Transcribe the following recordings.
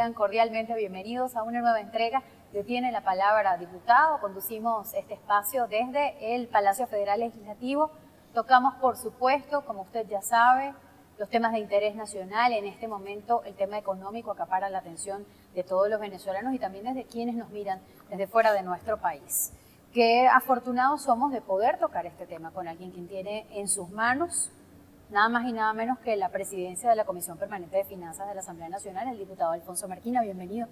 Sean cordialmente bienvenidos a una nueva entrega de Tiene la Palabra Diputado. Conducimos este espacio desde el Palacio Federal Legislativo. Tocamos, por supuesto, como usted ya sabe, los temas de interés nacional. En este momento el tema económico acapara la atención de todos los venezolanos y también desde quienes nos miran desde fuera de nuestro país. Qué afortunados somos de poder tocar este tema con alguien quien tiene en sus manos nada más y nada menos que la presidencia de la Comisión Permanente de Finanzas de la Asamblea Nacional, el diputado Alfonso Marquina. Bienvenido.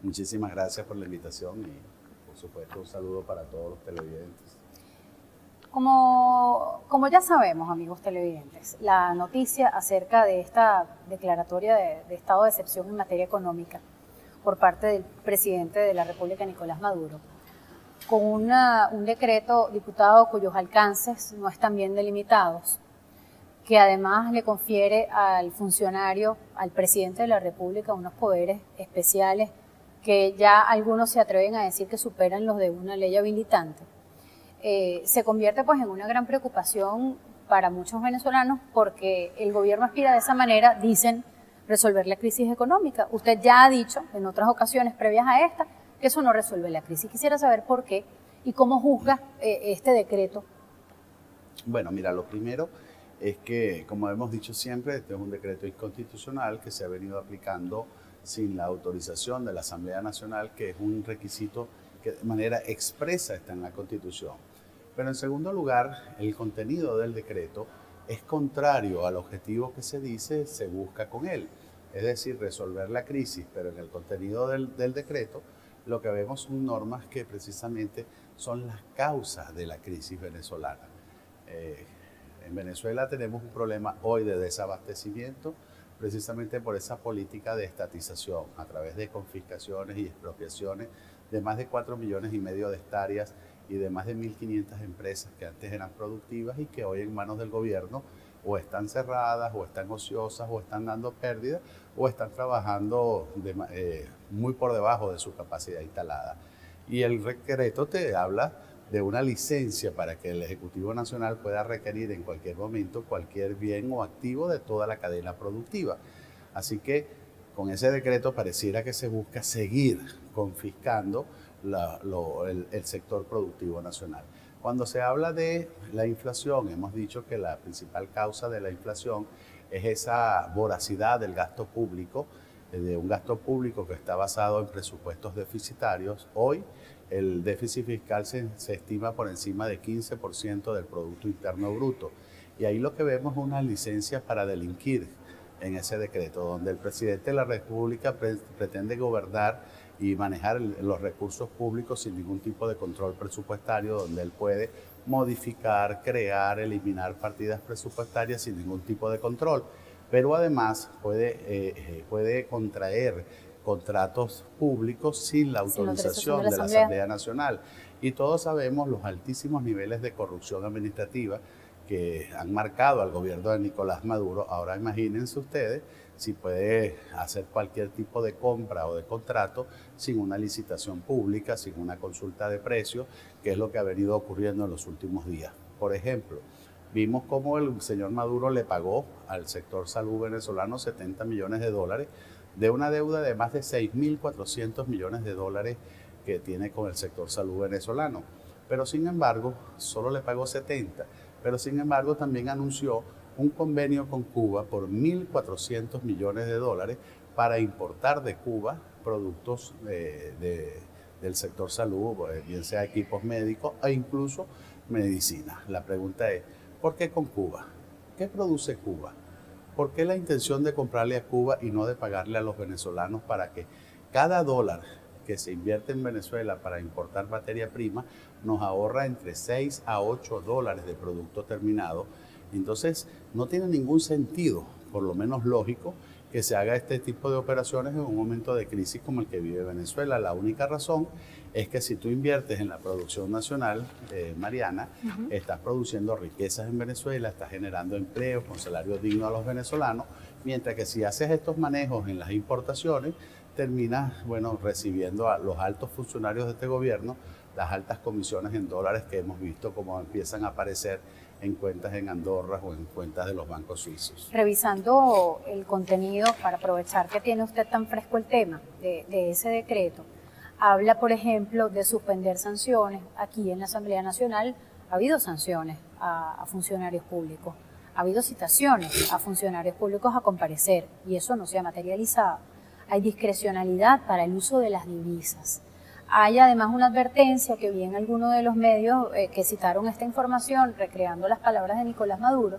Muchísimas gracias por la invitación y, por supuesto, un saludo para todos los televidentes. Como ya sabemos, amigos televidentes, la noticia acerca de esta declaratoria de estado de excepción en materia económica por parte del presidente de la República, Nicolás Maduro, con un decreto, diputado, cuyos alcances no están bien delimitados, que además le confiere al funcionario, al presidente de la República, unos poderes especiales que ya algunos se atreven a decir que superan los de una ley habilitante. Se convierte pues en una gran preocupación para muchos venezolanos porque el gobierno aspira de esa manera, dicen, resolver la crisis económica. Usted ya ha dicho en otras ocasiones previas a esta que eso no resuelve la crisis. Quisiera saber por qué y cómo juzga este decreto. Bueno, mira, lo primero es que, como hemos dicho siempre, este es un decreto inconstitucional que se ha venido aplicando sin la autorización de la Asamblea Nacional, que es un requisito que de manera expresa está en la Constitución. Pero en segundo lugar, el contenido del decreto es contrario al objetivo que se dice se busca con él, es decir, resolver la crisis, pero en el contenido del decreto lo que vemos son normas que precisamente son las causas de la crisis venezolana. En Venezuela tenemos un problema hoy de desabastecimiento precisamente por esa política de estatización a través de confiscaciones y expropiaciones de más de 4,5 millones de hectáreas y de más de 1.500 empresas que antes eran productivas y que hoy en manos del gobierno o están cerradas, o están ociosas, o están dando pérdidas, o están trabajando muy por debajo de su capacidad instalada. Y el decreto te habla de una licencia para que el Ejecutivo Nacional pueda requerir en cualquier momento cualquier bien o activo de toda la cadena productiva. Así que con ese decreto pareciera que se busca seguir confiscando el sector productivo nacional. Cuando se habla de la inflación, hemos dicho que la principal causa de la inflación es esa voracidad del gasto público, de un gasto público que está basado en presupuestos deficitarios. Hoy el déficit fiscal se estima por encima de 15% del Producto Interno Bruto. Y ahí lo que vemos es una licencia para delinquir en ese decreto, donde el presidente de la República pretende gobernar y manejar los recursos públicos sin ningún tipo de control presupuestario, donde él puede modificar, crear, eliminar partidas presupuestarias sin ningún tipo de control. Pero además puede contraer contratos públicos sin la autorización de la Asamblea Nacional. Y todos sabemos los altísimos niveles de corrupción administrativa que han marcado al gobierno de Nicolás Maduro. Ahora imagínense ustedes si puede hacer cualquier tipo de compra o de contrato sin una licitación pública, sin una consulta de precios, que es lo que ha venido ocurriendo en los últimos días. Por ejemplo, vimos cómo el señor Maduro le pagó al sector salud venezolano 70 millones de dólares de una deuda de más de 6.400 millones de dólares que tiene con el sector salud venezolano. Pero sin embargo, solo le pagó 70, pero sin embargo también anunció un convenio con Cuba por 1.400 millones de dólares para importar de Cuba productos del sector salud, bien sea equipos médicos e incluso medicina. La pregunta es, ¿por qué con Cuba? ¿Qué produce Cuba? ¿Por qué la intención de comprarle a Cuba y no de pagarle a los venezolanos para que cada dólar que se invierte en Venezuela para importar materia prima nos ahorra entre 6 a 8 dólares de producto terminado? Entonces, no tiene ningún sentido, por lo menos lógico, que se haga este tipo de operaciones en un momento de crisis como el que vive Venezuela. La única razón es que si tú inviertes en la producción nacional, Mariana, estás produciendo riquezas en Venezuela, estás generando empleos con salarios dignos a los venezolanos, mientras que si haces estos manejos en las importaciones, terminas, recibiendo a los altos funcionarios de este gobierno las altas comisiones en dólares que hemos visto como empiezan a aparecer en cuentas en Andorra o en cuentas de los bancos suizos. Revisando el contenido, para aprovechar que tiene usted tan fresco el tema de ese decreto, habla, por ejemplo, de suspender sanciones. Aquí en la Asamblea Nacional ha habido sanciones a funcionarios públicos, ha habido citaciones a funcionarios públicos a comparecer y eso no se ha materializado. Hay discrecionalidad para el uso de las divisas. Hay además una advertencia que vi en algunos de los medios que citaron esta información, recreando las palabras de Nicolás Maduro.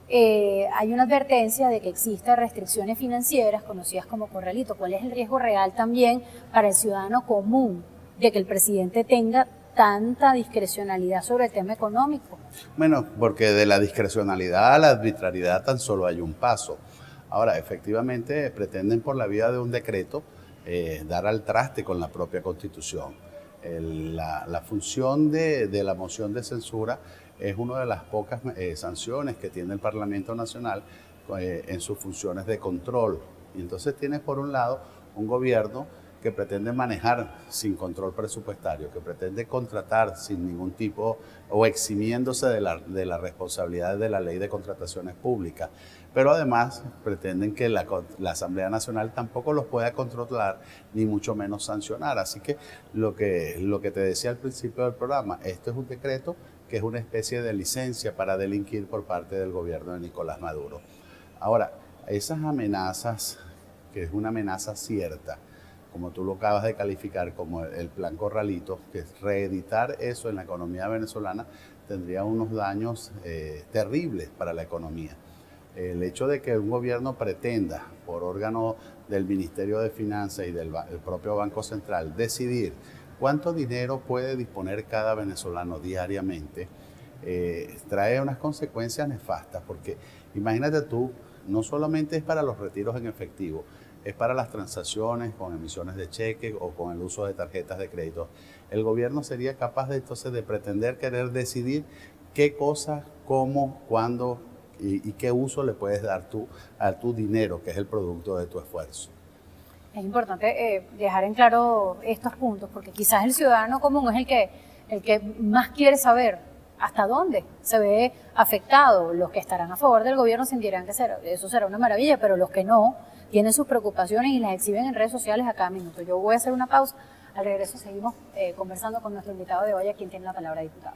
Hay una advertencia de que existen restricciones financieras conocidas como corralito. ¿Cuál es el riesgo real también para el ciudadano común de que el presidente tenga tanta discrecionalidad sobre el tema económico? Bueno, porque de la discrecionalidad a la arbitrariedad tan solo hay un paso. Ahora, efectivamente, pretenden por la vía de un decreto dar al traste con la propia Constitución. La función de la moción de censura es una de las pocas sanciones que tiene el Parlamento Nacional en sus funciones de control. Y entonces tienes por un lado un gobierno que pretende manejar sin control presupuestario, que pretende contratar sin ningún tipo o eximiéndose de la responsabilidad de la ley de contrataciones públicas. Pero además pretenden que la Asamblea Nacional tampoco los pueda controlar ni mucho menos sancionar. Así que lo que te decía al principio del programa, esto es un decreto que es una especie de licencia para delinquir por parte del gobierno de Nicolás Maduro. Ahora, esas amenazas, que es una amenaza cierta, como tú lo acabas de calificar como el plan Corralito, que es reeditar eso en la economía venezolana, tendría unos daños terribles para la economía. El hecho de que un gobierno pretenda, por órgano del Ministerio de Finanzas y del propio Banco Central, decidir cuánto dinero puede disponer cada venezolano diariamente, trae unas consecuencias nefastas, porque imagínate tú, no solamente es para los retiros en efectivo, es para las transacciones con emisiones de cheques o con el uso de tarjetas de crédito. El gobierno sería capaz de entonces de pretender querer decidir qué cosas, cómo, cuándo y qué uso le puedes dar tú a tu dinero, que es el producto de tu esfuerzo. Es importante dejar en claro estos puntos, porque quizás el ciudadano común es el que más quiere saber hasta dónde se ve afectado. Los que estarán a favor del gobierno sentirán que eso será una maravilla, pero los que no tienen sus preocupaciones y las exhiben en redes sociales a cada minuto. Yo voy a hacer una pausa. Al regreso seguimos conversando con nuestro invitado de hoy, a quien tiene la palabra, diputado.